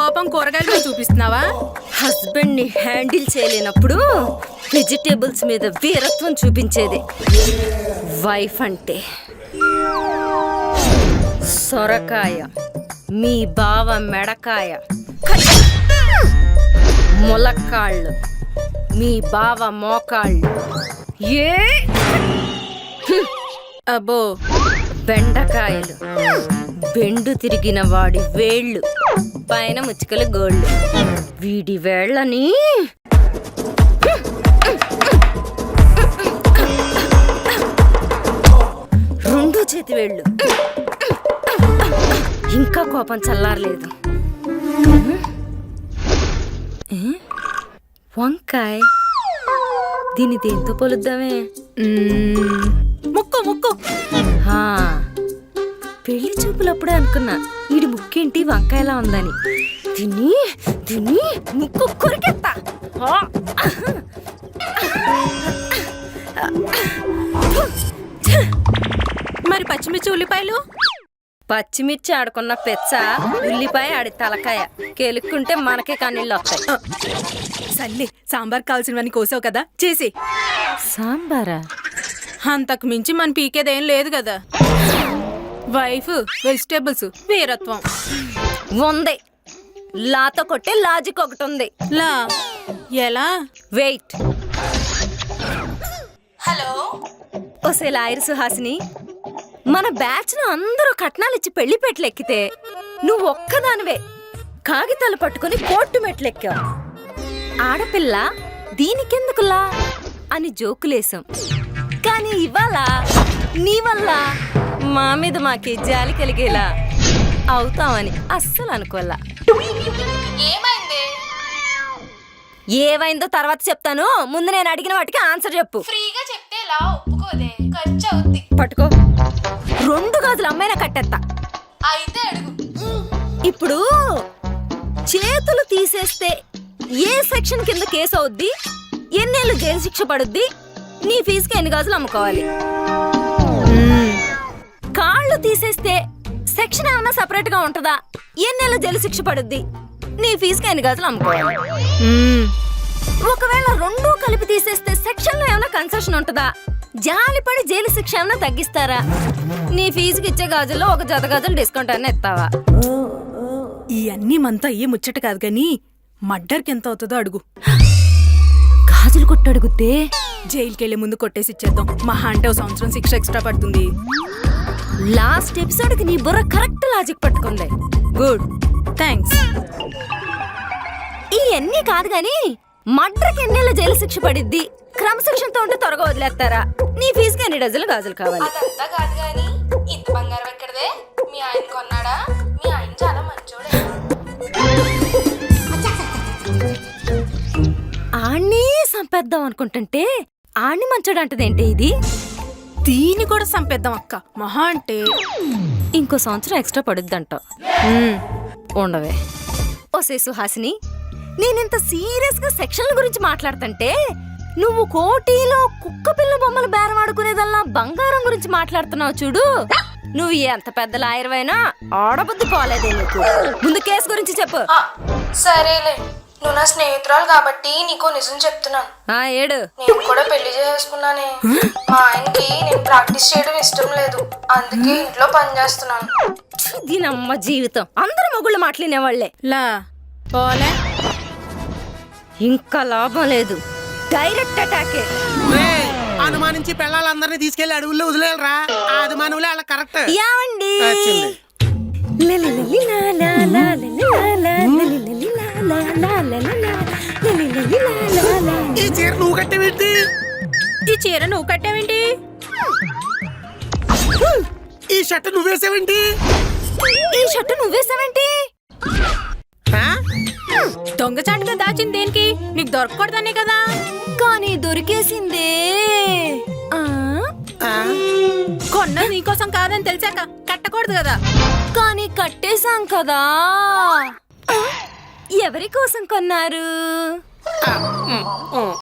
కోపం కూరగాయలు చూపిస్తున్నావా? హస్బెండ్ ని హ్యాండిల్ చేయలేనప్పుడు వెజిటేబుల్స్ మీద వీరత్వం చూపించేది వైఫ్ అంటే. సొరకాయ, మీ బావ మెడకాయ, ములక్కాళ్ళు, మీ బావ మోకాళ్ళు, ఏ అబ్బో బెండకాయలు, బెండు తిరిగిన వాడి వేళ్ళు, పైన ముచ్చుకలు గోళ్ళు, వీడి వేళ్ళని రెండు చేతి వేళ్ళు. ఇంకా కోపం చల్లారలేదు. వంకాయ, దీని దేంతో పొలుద్దామే? ముక్కు ముక్కు. పెళ్లి చూపులప్పుడే అనుకున్నా వీడి ముక్కేంటి వంకాయలా ఉందని. తిని తిని ముక్కు కొరికెత్తా. మరి పచ్చిమిర్చి ఉల్లిపాయలు? పచ్చిమిర్చి ఆడుకున్న పెచ్చ, ఉల్లిపాయ ఆడి తలకాయ, కెలుక్కుంటే మనకే కన్నీళ్ళు వస్తాయి. సర్లే, సాంబార్ కావాల్సినవన్నీ కోసావు కదా, చేసి. సాంబారా? అంతకు మించి మన పీకేదేం లేదు కదా. వైఫ్, వెజిటేబుల్స్, వీరత్వం ఉంది. లాతో కొట్టే లాజిక్ ఒకటి ఉంది. లా ఎలా? వెయిట్. హలో, ఓసే లాయర్ సుహాసిని, మన బ్యాచ్ లో అందరూ కట్నాలు ఇచ్చి పెళ్లి పెట్లెక్కితే నువ్వు ఒక్కదానివే కాగితాలు పట్టుకుని కోర్టు మెట్లెక్కావు. ఆడపిల్ల దీనికెందుకులా అని జోకులేసాం. కానీ ఇవాళ నీ వల్ల మా మీద మాకి జాలి కలిగేలా అవుతామని అస్సలు అనుకోలా. ఏమైందో తర్వాత చెప్తాను, ముందు నేను అడిగిన వాటికి ఆన్సర్ చెప్పు. ఫ్రీగా చెప్తే లా ఒప్పుకోదే, ఖర్చు అవుద్ది. పట్టుకో, 2 గాజులు అమ్మాయినా కట్టేస్తా. అయితే అడుగు. ఇప్పుడు చేతులు తీసేస్తే ఏ సెక్షన్ కింద కేసు అవుద్ది, ఎన్నేళ్ళు జైలు శిక్ష పడుద్ది, నీ ఫీజుకి ఎన్ని గాజులు అమ్ముకోవాలి? కాళ్ళు తీసేస్తే సెక్షన్ ఏమన్నా సపరేట్ గా ఉంటుందా, ఎన్నేళ్ళు జైలు శిక్ష పడుద్ది, నీ ఫీజుకి ఎన్ని గాజులు అమ్ముకోవాలి? ఒకవేళ 2 కలిపి తీసేస్తే సెక్షన్ లో ఏమైనా కన్సెషన్ ఉంటుందా, జాలిపడి జైలు శిక్ష ఏమైనా తగ్గిస్తారా, నీ ఫీజుకి ఇచ్చే గాజుల్లో 1 జత గాజులు డిస్కౌంట్ అన్న ఇస్తావా? ఈ అన్ని మనతో అయ్యే ముచ్చట కాదు గాని మర్డర్కి ఎంత అవుతుందో అడుగు. గాజులు కొట్టడుగుతే జైలుకి వెళ్లే ముందు కొట్టేసి ఇచ్చేద్దాం. మహా అంటే 1 సంవత్సరం శిక్ష ఎక్స్ట్రా పడుతుంది. లాస్ట్ ఎపిసోడ్ కి నీ బుర్ర కరెక్ట్ లాజిక్ పట్టుకుంది. Good, thanks. ఇవన్నీ కాదు గాని మర్డర్కి ఎన్నేళ్ళ జైలు శిక్ష పడిద్ది, క్రమశిక్షణతో ఉంటే త్వరగా వదిలేస్తారా, నీ ఫీజుకి ఎన్ని డజన్లు గాజులు కావాలి? అదంతా కాదు గాని ఇంత బంగారం ఎక్కడదే? మీ ఆయన కొన్నాడా? మీ ఆయన చాలా మంచోడే. ఆణ్ణి సంపేద్దాం అనుకుంటుంటే ఆణ్ణి మంచోడు అంటదేంటి ఇది? దీన్ని కూడా సంపేద్దాం అక్క. మహా అంటే ఇంకో సంవత్సరం ఎక్స్ట్రా పడుద్దంట. ఉండవే. ఓసే సుహాసిని, నేనింత సీరియస్ గా సెక్షన్ల గురించి మాట్లాడుతుంటే నువ్వు కోటీలో కుక్క పిల్ల బొమ్మలు బేరమాడుకునేదల్లా బంగారం గురించి మాట్లాడుతున్నావు చూడు. నువ్వు ఎంత పెద్ద లాయర్వైనా ఆడబుద్ధి పోలేదే నీకు. ముందు కేసు గురించి చెప్పు. సరేలే, నువ్వు నా స్నేహితురాలు కాబట్టి నీకు నిజం చెప్తున్నాను. ఏడు. నేను కూడా పెళ్లి చేసుకున్నానే. మా ఆయనకి నేను ప్రాక్టీస్ చేయడం ఇష్టం లేదు, అందుకే ఇంట్లో పని చేస్తున్నాను. దీనమ్మ జీవితం, అందరు మొగుళ్ళు మాట్లాడినేవాళ్లే. లా పోలే, ఇంకా లాభం లేదు, డైరెక్ట్ అటాకే. అనుమానించి పిల్లలందరినీ తీసుకెళ్లి అడవుల్లో వదిలేరా, అనుమానులే అలా కరెక్ట్. యావండి, ఈ చీర నువ్వు కట్టేవేంటి? ఈ చీర నువ్వు కట్టావేంటి? ఈ షర్ట్ నువ్వేసావేంటి? ఈ షర్ట్ నువ్వేసావేంటి? దొంగచాటుగా దాచింది దేనికి? నీకు దొరకకూడదనే కదా. కానీ దొరికేసిందే. కొన్నది నీకోసం కాదని తెలిసాక కట్టకూడదు కదా. కానీ కట్టేశాం కదా. ఎవరి కోసం కొన్నారు?